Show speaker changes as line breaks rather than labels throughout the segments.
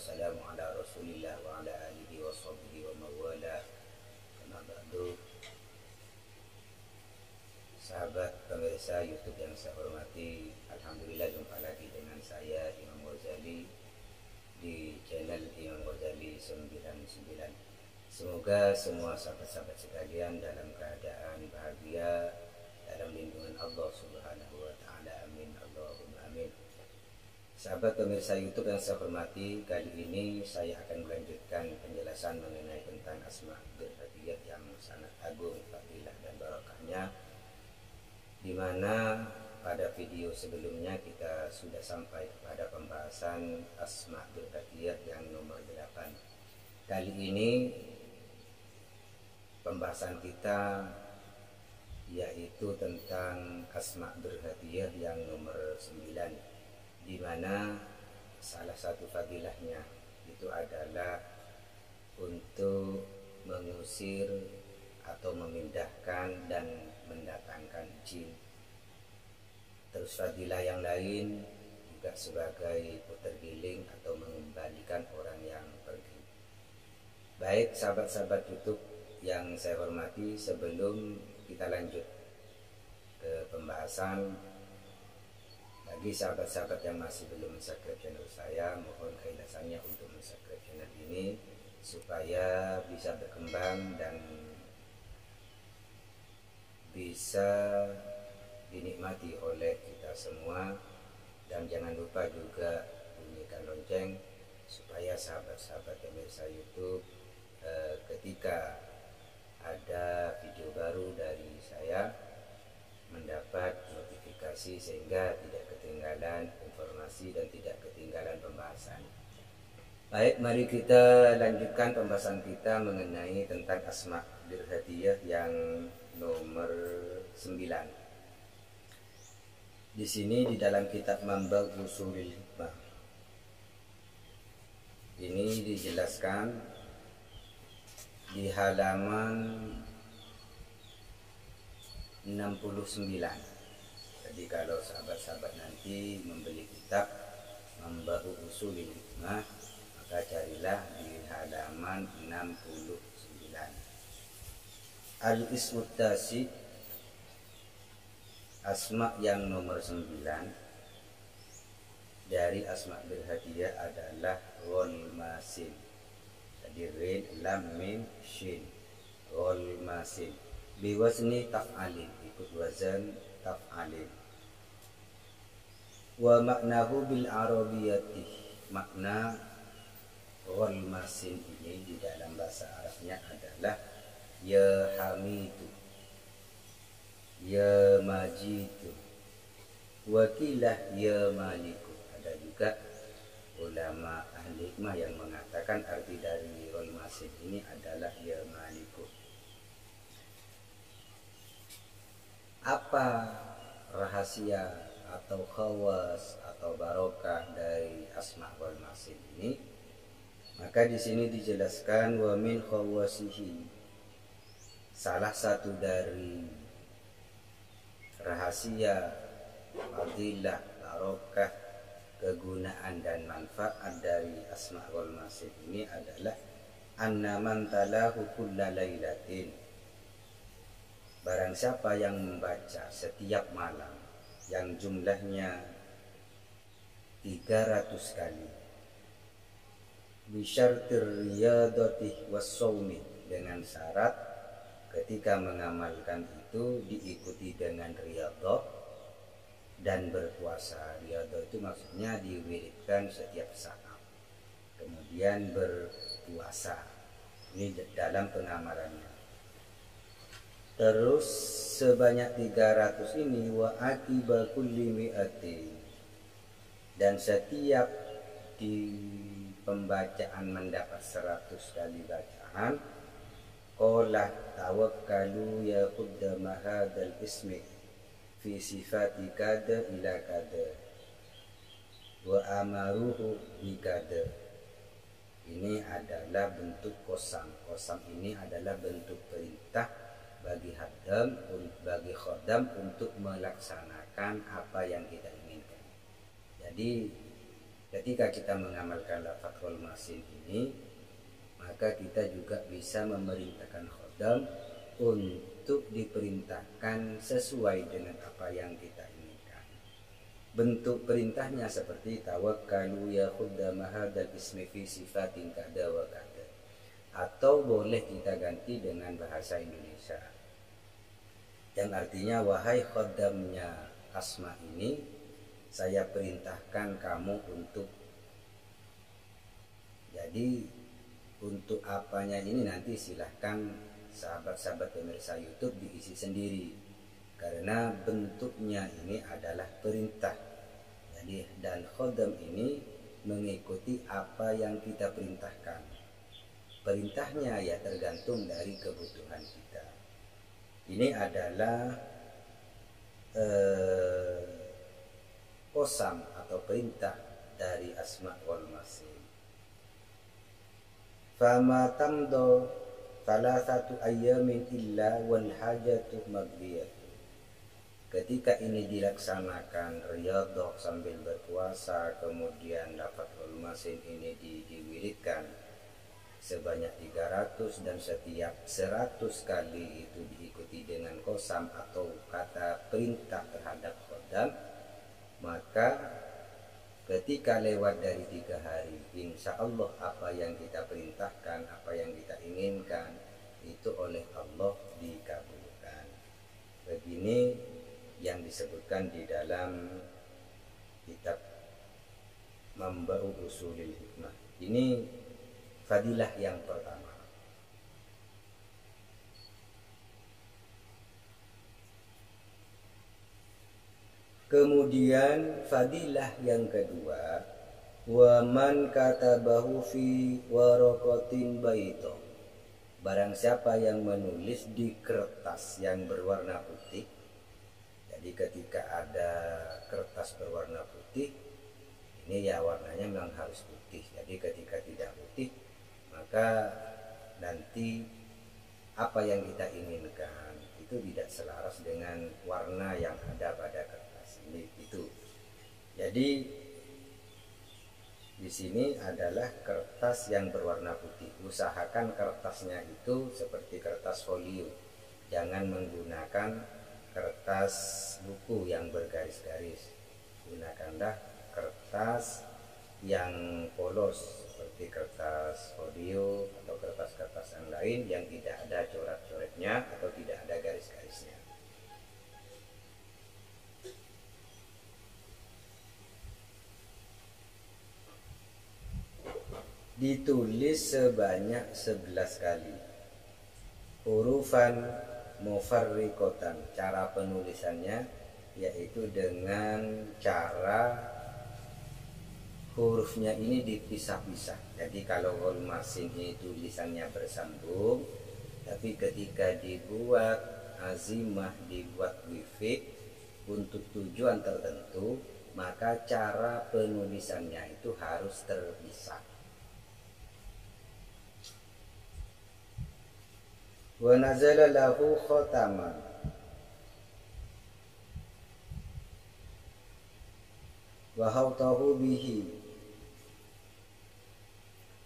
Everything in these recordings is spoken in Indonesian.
wassalamu ala rasulillah wa ala alihi wa sahbihi wa mawala. Kama ba'du. Sahabat pemirsa YouTube yang saya hormati, alhamdulillah jumpa lagi dengan saya Imam Ghazali di channel Imam Ghazali 99. Semoga semua sahabat-sahabat sekalian dalam keadaan bahagia dalam lindungan Allah Subhanahu wa taala. Amin Allahumma amin. Sahabat pemirsa YouTube yang saya hormati, kali ini saya akan melanjutkan penjelasan mengenai tentang asma dan sifat yang sangat agung, fadilah dan barokahnya, di mana pada video sebelumnya kita sudah sampai kepada pembahasan asma dan sifat yang nomor 8. Kali ini pembahasan kita yaitu tentang asma dan sifat yang nomor 9, di mana salah satu fadilahnya itu adalah untuk mengusir atau memindahkan dan mendatangkan jin. Terus fadilah yang lain juga sebagai putar giling atau mengembalikan orang yang pergi. Baik sahabat-sahabat YouTube yang saya hormati, sebelum kita lanjut ke pembahasan, bagi sahabat-sahabat yang masih belum subscribe channel saya, mohon keikhlasannya untuk subscribe channel ini supaya bisa berkembang dan bisa dinikmati oleh kita semua. Dan jangan lupa juga bunyikan lonceng supaya sahabat-sahabat pemirsa YouTube ketika ada video baru dari saya mendapat notifikasi sehingga tidak ketinggalan informasi dan tidak ketinggalan pembahasan. Baik, mari kita lanjutkan pembahasan kita mengenai tentang asma dirhadiyah yang nomor 9. Di sini di dalam kitab Mambag Usulil Hikmah ini dijelaskan di halaman 69. Jadi kalau sahabat-sahabat nanti membeli kitab Mambag Usulil Hikmah, maka carilah di halaman 69. Al-Ismut Tasi, asma yang nomor 9 dari asma dirhadiyah adalah Gholmasin. Jadi rin lam mim shin, Gholmasin. Biwazni taf'alin, ikut wazan taf'alin. Wa maknahu bil arabiyati, makna Gholmasin ini di dalam bahasa Arabnya adalah ya hamidu, ya majidu, wakilah ya maliku. Ada juga ulama ahli hikmah yang mengatakan arti dari Gholmasin ini adalah ya maliku. Apa rahasia atau khawas atau barokah dari asma Gholmasin ini? Maka di sini dijelaskan wa min khawasihi, salah satu dari rahasia, fadilah, barokah, kegunaan dan manfaat dari asma Gholmasin ini adalah anna man talahu kulla lailatin, barang siapa yang membaca setiap malam yang jumlahnya 300 kali, bisyartir riyadati wassawmi, dengan syarat ketika mengamalkan itu diikuti dengan riyadhah dan berpuasa. Riyadhah itu maksudnya diwiridkan setiap saat, kemudian berpuasa. Ini dalam pengamalannya. Terus sebanyak 300 ini wa akiba kulli mi'ati, dan setiap di pembacaan mendapat 100 kali bacaan, qala tawakkalu ya qaddama hadzal ismi fi sifati kada ila kada wa amaruhu bi kada. Ini adalah bentuk kosam. Kosam ini adalah bentuk perintah bagi khodam untuk melaksanakan apa yang kita inginkan. Jadi ketika kita mengamalkan lafadzul masin ini, maka kita juga bisa memerintahkan khodam untuk diperintahkan sesuai dengan apa yang kita inginkan. Bentuk perintahnya seperti tawakkalu ya khuddama hadzal ismi fi sifatin kada wa kada, atau boleh kita ganti dengan bahasa Indonesia yang artinya wahai khodamnya asma ini, saya perintahkan kamu untuk. Jadi untuk apanya ini nanti silahkan sahabat-sahabat pemirsa YouTube diisi sendiri, karena bentuknya ini adalah perintah. Jadi dan khodam ini mengikuti apa yang kita perintahkan. Perintahnya ya tergantung dari kebutuhan kita. Ini adalah qasam atau perintah dari asma wal masin. Fama tamdo thalathatu ayyamin illa wal hajatu maghdiyatu. Ketika ini dilaksanakan riyadhah sambil berpuasa, kemudian lafadzul masin ini diwiridkan sebanyak 300 dan setiap 100 kali itu diikuti dengan qasam atau kata perintah terhadap khodam, maka ketika lewat dari 3 hari, insya Allah apa yang kita perintahkan, apa yang kita inginkan itu oleh Allah dikabulkan. Begini yang disebutkan di dalam kitab Mamba'u Usulil Hikmah. Ini fadilah yang pertama. Kemudian fadilah yang kedua, wa man katabahu fi waraqatin baito. Barang siapa yang menulis di kertas yang berwarna putih. Jadi ketika ada kertas berwarna putih, ini ya warnanya memang harus putih. Jadi ketika tidak putih, maka nanti apa yang kita inginkan itu tidak selaras dengan warna yang ada pada kertas. Itu. Jadi di sini adalah kertas yang berwarna putih. Usahakan kertasnya itu seperti kertas folio. Jangan menggunakan kertas buku yang bergaris-garis. Gunakanlah kertas yang polos seperti kertas folio atau kertas-kertas yang lain yang tidak ada coret-coretnya atau tidak ada garis-garisnya. Ditulis sebanyak 11 kali. Hurufan mufarriqatan. Cara penulisannya yaitu dengan cara hurufnya ini dipisah-pisah. Jadi kalau wal masin ini tulisannya bersambung, tapi ketika dibuat azimah, dibuat wifik untuk tujuan tertentu, maka cara penulisannya itu harus terpisah. Wa nazala lahu khataman. Wa hautahu bihi.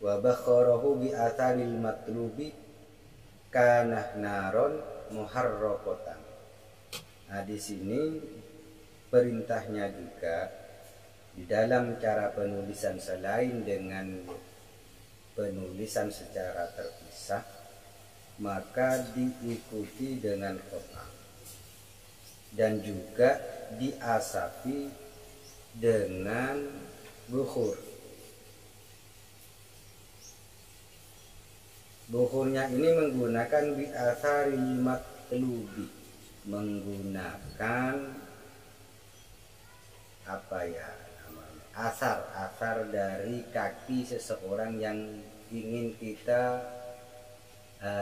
Wa bakharahu bi atharil matlubi kana naron muharraqatan. Nah, di sini perintahnya juga di dalam cara penulisan selain dengan penulisan secara terpisah, maka diikuti dengan khotam dan juga diasapi dengan bukhur. Bukhurnya ini menggunakan bi'atharil matlubi, menggunakan apa ya namanya, asar dari kaki seseorang yang ingin kita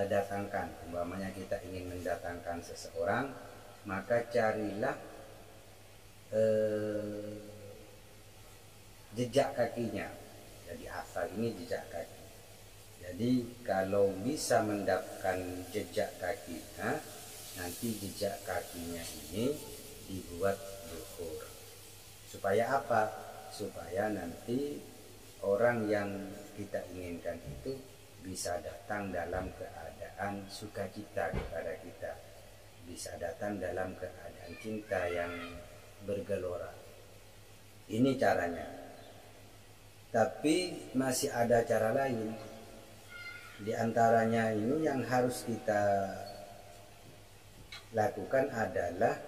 datangkan. Umpamanya kita ingin mendatangkan seseorang, maka carilah jejak kakinya. Jadi asal ini jejak kaki. Jadi kalau bisa mendapatkan jejak kakinya, nanti jejak kakinya ini dibuat bukhur. Supaya apa? supaya nanti orang yang kita inginkan itu bisa datang dalam keadaan sukacita kepada kita, bisa datang dalam keadaan cinta yang bergelora. Ini caranya. Tapi masih ada cara lain. Di antaranya ini yang harus kita lakukan adalah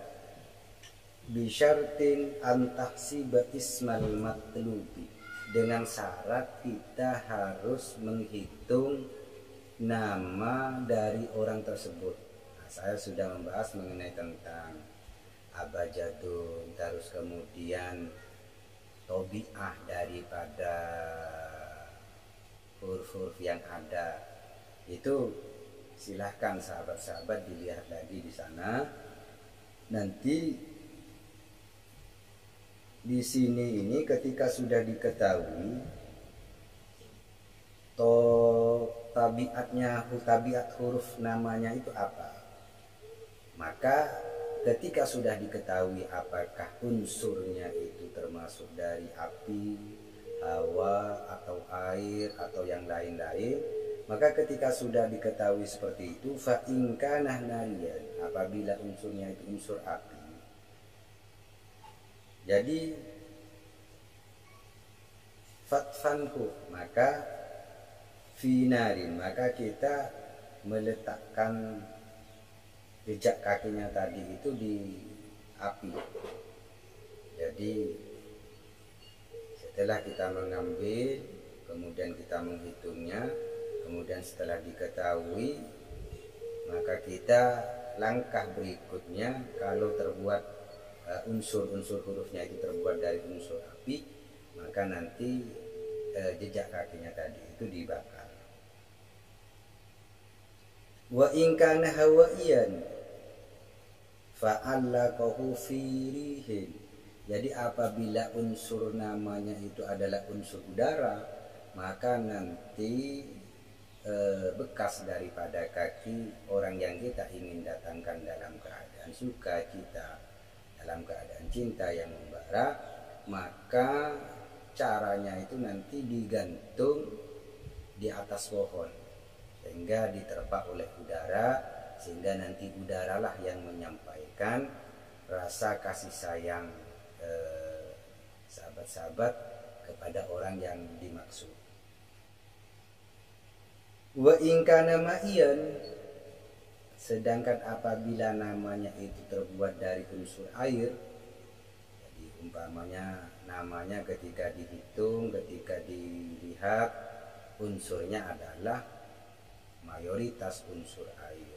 bisyartin antahsiba ismal matlubi, dengan syarat kita harus menghitung nama dari orang tersebut. Nah, saya sudah membahas mengenai tentang abjadun, terus kemudian tobiah daripada huruf-huruf yang ada. Itu silahkan sahabat-sahabat dilihat lagi di sana. Nanti di sini ini ketika sudah diketahui tabiat huruf namanya itu apa, maka ketika sudah diketahui apakah unsurnya itu termasuk dari api, hawa, atau air, atau yang lain-lain, maka ketika sudah diketahui seperti itu, fa in kana nariyan, apabila unsurnya itu unsur api, jadi fatfanhu, maka finarin, maka kita meletakkan jejak kakinya tadi itu di api. Jadi setelah kita mengambil, kemudian kita menghitungnya, kemudian setelah diketahui, maka kita langkah berikutnya kalau terbuat unsur-unsur hurufnya itu terbuat dari unsur api, maka nanti jejak kakinya tadi itu dibakar. Wa in kana hawaiyan fa'allaqahu fi rihin. Jadi apabila unsur namanya itu adalah unsur udara, maka nanti bekas daripada kaki orang yang kita ingin datangkan dalam keadaan sukacita, dalam keadaan cinta yang membara, maka caranya itu nanti digantung di atas pohon sehingga diterpa oleh udara, sehingga nanti udaralah yang menyampaikan rasa kasih sayang sahabat-sahabat kepada orang yang dimaksud. Wa in kana ma'iyan, sedangkan apabila namanya itu terbuat dari unsur air, jadi umpamanya namanya ketika dihitung, ketika dilihat unsurnya adalah mayoritas unsur air,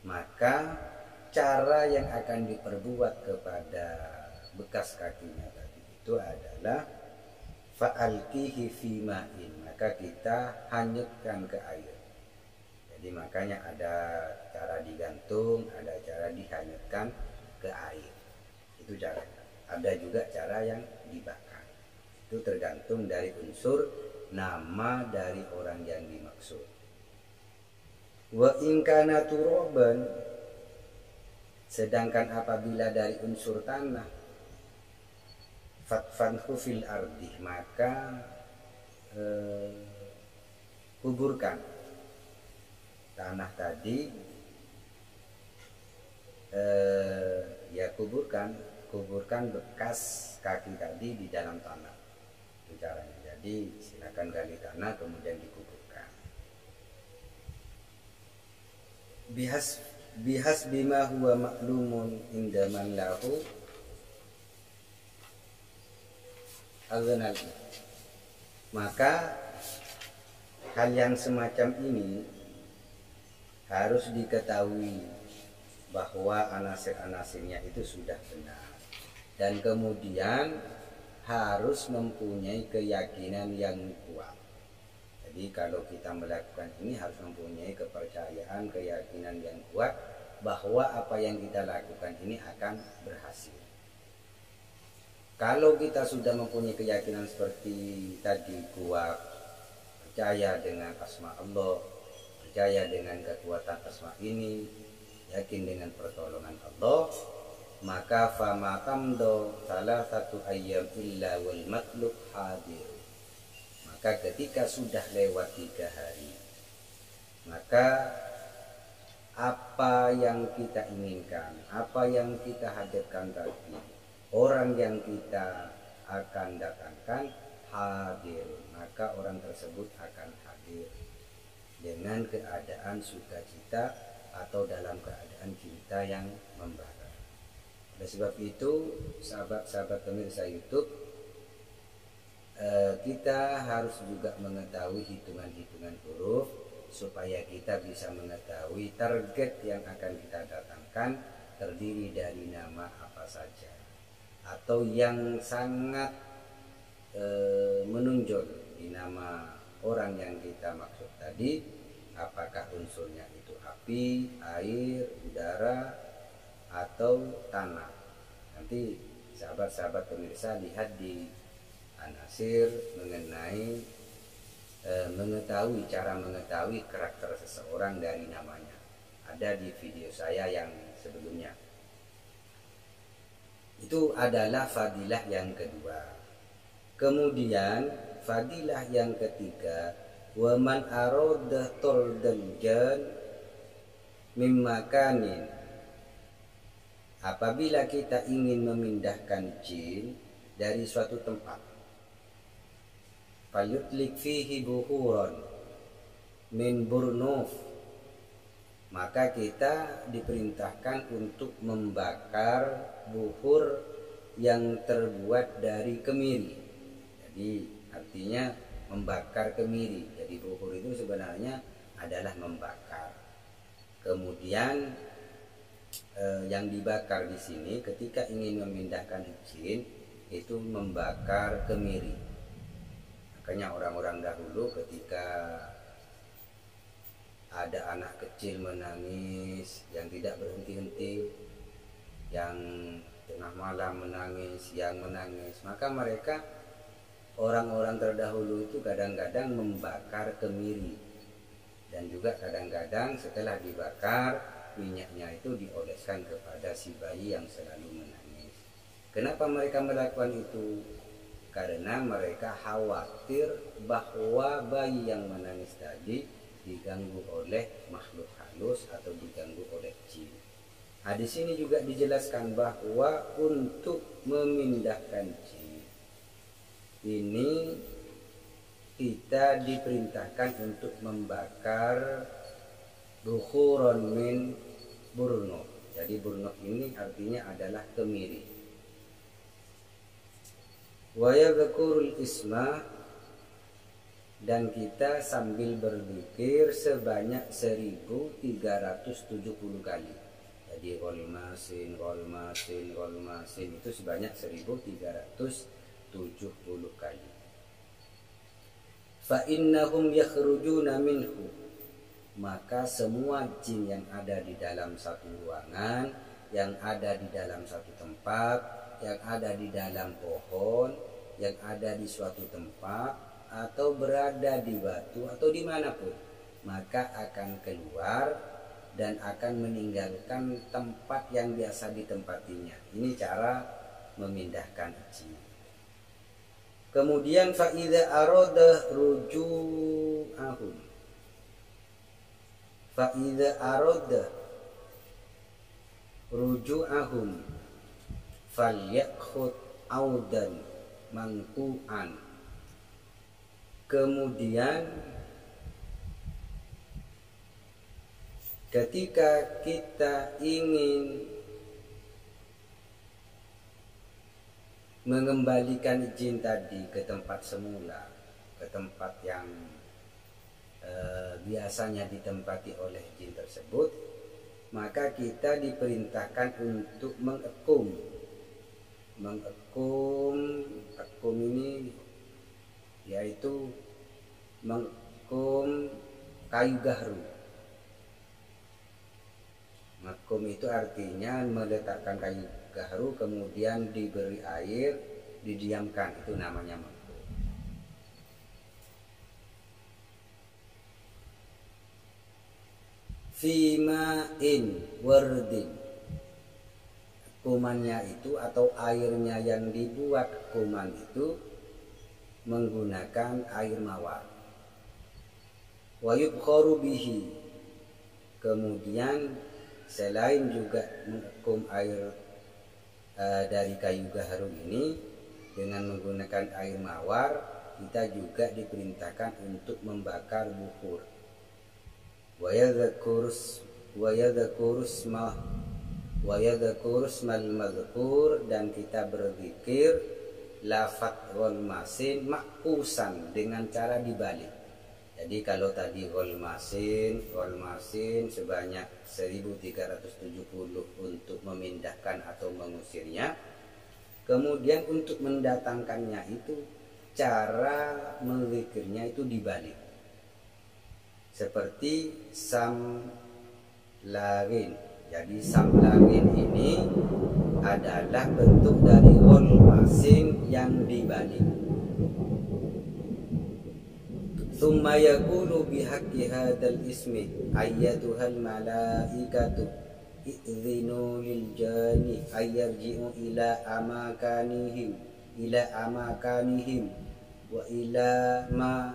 maka cara yang akan diperbuat kepada bekas kakinya tadi itu adalah fa'alqihi fi ma'in, maka kita hanyutkan ke air. Jadi makanya ada cara digantung, ada cara dihanyutkan ke air. Itu caranya. Ada juga cara yang dibakar. Itu tergantung dari unsur nama dari orang yang dimaksud. Wa in kana turaban, sedangkan apabila dari unsur tanah, fatfanhu fil ardi, maka kuburkan tanah tadi, ya kuburkan bekas kaki tadi di dalam tanah. Itu caranya. Jadi silakan gali tanah kemudian dikuburkan. Bihas bima huwa maklumun indaman lahu al-ghanal. Maka hal yang semacam ini harus diketahui bahwa anasir-anasirnya itu sudah benar, dan kemudian harus mempunyai keyakinan yang kuat. Jadi kalau kita melakukan ini harus mempunyai kepercayaan, keyakinan yang kuat bahwa apa yang kita lakukan ini akan berhasil. Kalau kita sudah mempunyai keyakinan seperti tadi, kuat, percaya dengan asma Allah, percaya dengan kekuatan asma ini, yakin dengan pertolongan Allah, maka fama tamdo salah satu ayam illa wal matlub hadir. Maka ketika sudah lewat 3 hari, maka apa yang kita inginkan, apa yang kita hadirkan tadi, orang yang kita akan datangkan hadir, maka orang tersebut akan hadir dengan keadaan sukacita atau dalam keadaan cinta yang membara. Oleh sebab itu, sahabat-sahabat pemirsa YouTube, kita harus juga mengetahui hitungan-hitungan huruf supaya kita bisa mengetahui target yang akan kita datangkan terdiri dari nama apa saja, atau yang sangat menonjol di nama orang yang kita maksud tadi, apakah unsurnya itu api, air, udara, atau tanah. Nanti sahabat-sahabat pemirsa lihat di anasir mengenai cara mengetahui karakter seseorang dari namanya. Ada di video saya yang sebelumnya. Itu adalah fadilah yang kedua. Kemudian fadilah yang ketiga, wa man arada turdal jan mim makanin. Apabila kita ingin memindahkan jin dari suatu tempat, falyutlik fihi buhuran min burnuf, maka kita diperintahkan untuk membakar buhur yang terbuat dari kemiri. Jadi artinya membakar kemiri. Jadi buhur itu sebenarnya adalah membakar. Kemudian yang dibakar di sini ketika ingin memindahkan jin itu membakar kemiri. Makanya orang-orang dahulu ketika ada anak kecil menangis yang tidak berhenti-henti, yang tengah malam menangis, siang menangis, maka mereka orang-orang terdahulu itu kadang-kadang membakar kemiri, dan juga kadang-kadang setelah dibakar minyaknya itu dioleskan kepada si bayi yang selalu menangis. Kenapa mereka melakukan itu? Karena mereka khawatir bahwa bayi yang menangis tadi diganggu oleh makhluk halus atau diganggu oleh jin. Nah, di sini juga dijelaskan bahwa untuk memindahkan jin ini kita diperintahkan untuk membakar bukhuron min burnuf. Jadi burnuf ini artinya adalah kemiri. Wa yadhkurul isma, dan kita sambil berzikir sebanyak 1370 kali. Jadi golmasin itu sebanyak 1370 kali. Fa innahum yakhrujuna minhu, maka semua jin yang ada di dalam satu ruangan, yang ada di dalam satu tempat, yang ada di dalam pohon, yang ada di suatu tempat, atau berada di batu atau dimanapun, maka akan keluar dan akan meninggalkan tempat yang biasa ditempatinya. Ini cara memindahkan jin. Kemudian fa'idha arada ruju'ahum, fa'idha arada ruju'ahum falyakhud audan mangku'an. Kemudian ketika kita ingin mengembalikan jin tadi ke tempat semula, ke tempat yang biasanya ditempati oleh jin tersebut, maka kita diperintahkan untuk mengekum. Akum ini yaitu mengekum kayu gahru. Makum itu artinya meletakkan kayu gahru kemudian diberi air, didiamkan, itu namanya makum. Fima'in wardin, kumannya itu atau airnya yang dibuat kuman itu menggunakan air mawar. Wa yubkharu bihi, kemudian selain juga mengukum air dari kayu gaharu ini dengan menggunakan air mawar, kita juga diperintahkan untuk membakar bukhur. Wa yadhkurus mal madhkur, dan kita berzikir lafaz ghalmasin makusan dengan cara dibalik. Jadi kalau tadi ghalmasin sebanyak 1370 untuk memindahkan atau mengusirnya. Kemudian untuk mendatangkannya itu cara menzikirnya itu dibalik. Seperti samlarin. Jadi samlarin ini adalah bentuk dari ghalmasin yang dibalik. Thumma yaqulu bihaqqi hadzal ismi ayyatuhal malaikatu idzinu lil jani ayyarji'u ila amakanihim wa ila ma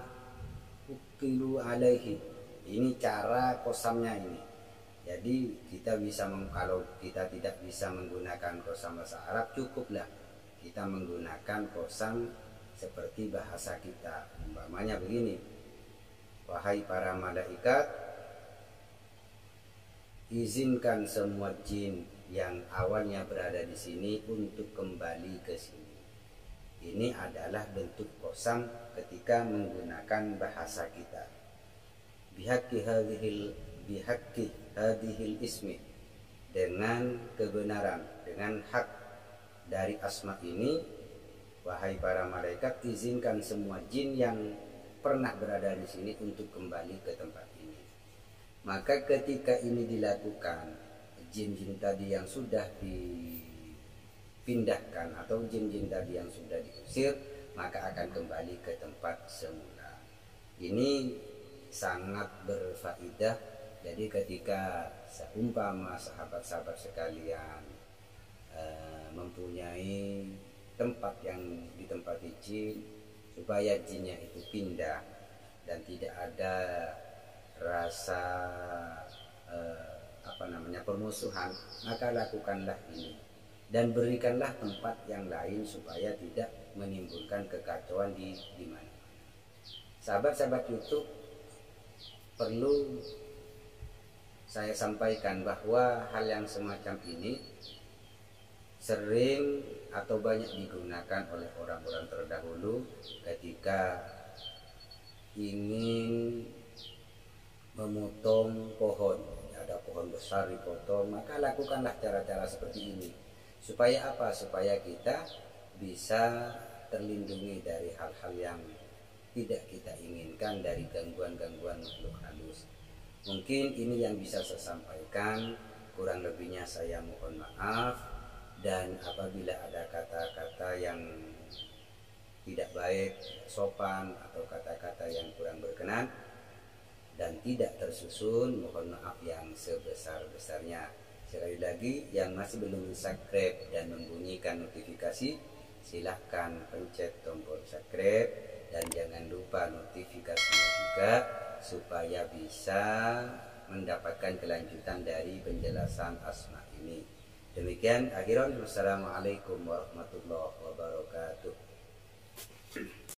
ukilu alaihi. Ini cara kosamnya ini. Jadi kita bisa kalau kita tidak bisa menggunakan kosam bahasa Arab, cukuplah kita menggunakan kosam seperti bahasa kita. Umpamanya begini: wahai para malaikat, izinkan semua jin yang awalnya berada di sini untuk kembali ke sini. Ini adalah bentuk kosam ketika menggunakan bahasa kita. Bihaqqi hadhil ismi, dengan kebenaran, dengan hak dari asma ini, wahai para malaikat, izinkan semua jin yang pernah berada di sini untuk kembali ke tempat ini. Maka ketika ini dilakukan, jin-jin tadi yang sudah dipindahkan atau jin-jin tadi yang sudah diusir, maka akan kembali ke tempat semula. Ini sangat berfaedah. Jadi ketika seumpama sahabat-sahabat sekalian mempunyai tempat yang ditempati jin, supaya jinnya itu pindah dan tidak ada rasa permusuhan, maka lakukanlah ini dan berikanlah tempat yang lain supaya tidak menimbulkan kekacauan di mana. Sahabat-sahabat YouTube, perlu saya sampaikan bahwa hal yang semacam ini sering atau banyak digunakan oleh orang-orang terdahulu ketika ingin memotong pohon. Ada pohon besar dipotong, maka lakukanlah cara-cara seperti ini. Supaya apa? Supaya kita bisa terlindungi dari hal-hal yang tidak kita inginkan, dari gangguan-gangguan makhluk halus. Mungkin ini yang bisa saya sampaikan, kurang lebihnya saya mohon maaf. Dan apabila ada kata-kata yang tidak baik, sopan, atau kata-kata yang kurang berkenan dan tidak tersusun, mohon maaf yang sebesar-besarnya. Sekali lagi, yang masih belum subscribe dan membunyikan notifikasi, silahkan pencet tombol subscribe dan jangan lupa notifikasinya juga, supaya bisa mendapatkan kelanjutan dari penjelasan asma ini. Demikian, akhiran, wassalamualaikum warahmatullahi wabarakatuh.